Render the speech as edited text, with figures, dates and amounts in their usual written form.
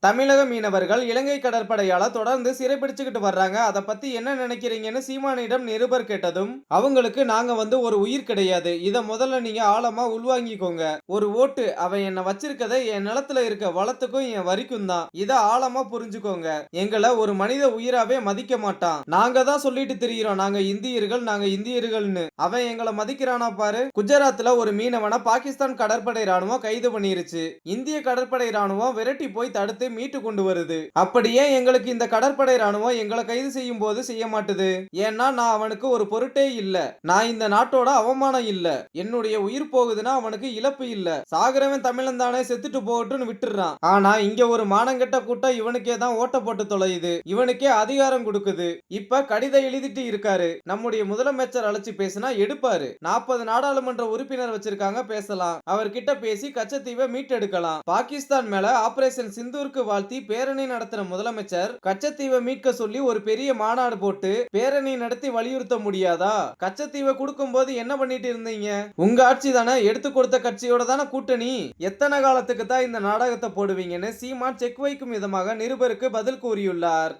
தமிழக மீனவர்கள் இலங்கை கடற்படையால தொடர்ந்து சிறைபிடிச்சுக்கிட்டு வர்றாங்க. அதை பத்தி என்ன நினைக்கிறீங்கன்னு சீமானிடம் நிருபர் கேட்டதும், அவங்களுக்கு நாங்க ஒரு உயிர் கிடையாது. இத முதல்ல நீங்க ஆழமா உள்வாங்கிக்கோங்க. ஒரு ஓட்டு அவன் என்ன வச்சிருக்கதை என் நிலத்துல இருக்க வளத்துக்கும் என் வரிக்கும் தான். இத ஆழமா புரிஞ்சுக்கோங்க. எங்களை ஒரு மனித உயிராவே மதிக்க மாட்டான். நாங்க தான் சொல்லிட்டு திரியிறோம் நாங்க இந்தியர்கள்னு. அவன் எங்களை மதிக்கிறானா பாரு. குஜராத்ல ஒரு மீனவனை பாகிஸ்தான் கடற்படை ராணுவம் கைது பண்ணிருச்சு. இந்திய கடற்படை ராணுவம் விரட்டி போய் தடுத்து மீட்டு கொண்டு வருது. அப்படியே எங்களுக்கு இந்த கடற்படை ராணுவம் எங்களை கைது செய்யும் போது செய்ய மாட்டுது. ஏன்னா நான் அவனுக்கு ஒரு பொருட்டே இல்ல. நான் இந்த நாட்டோட அவமானம் இல்ல. என்னுடைய உயிர் போகுதுன்னா அவனுக்கு இழப்பு இல்ல. சாகுறவன் தமிழன் தானே, செத்துட்டு போகட்டும்னு விட்டுறான். ஆனா இங்க ஒரு மானங்கெட்ட கூட்டம் இவனுக்கே தான் ஓட்ட போட்டு தொலையுது. இவனுக்கே அதிகாரம் கொடுக்குது. இப்ப கடிதம் எழுதிட்டு இருக்காரு. நம்முடைய முதலமைச்சர் அழைச்சு பேசினா எடுப்பாரு. 40 நாடாளுமன்ற உறுப்பினர் வச்சிருக்காங்க, பேசலாம். அவர்கிட்ட பேசி கச்சத்தீவை மீட்டெடுக்கலாம். பாகிஸ்தான் மேல ஆபரேஷன் சிந்தூருக்கு வாழ்த்தி பேரணி நடத்தின முதலமைச்சர் கச்சத்தீவை மீட்க சொல்லி ஒரு பெரிய மாநாடு போட்டு பேரணி நடத்தி வலியுறுத்த முடியாதா? கச்சத்தீவை கொடுக்கும் போது என்ன பண்ணிட்டு இருந்தீங்க? உங்க ஆட்சி தானே, எடுத்து கொடுத்த கட்சியோட தானே கூட்டணி. எத்தனை காலத்துக்கு தான் இந்த நாடகத்தை போடுவீங்கன்னு சீமான் செக் வைக்கும் விதமாக நிருபருக்கு பதில் கூறியுள்ளார்.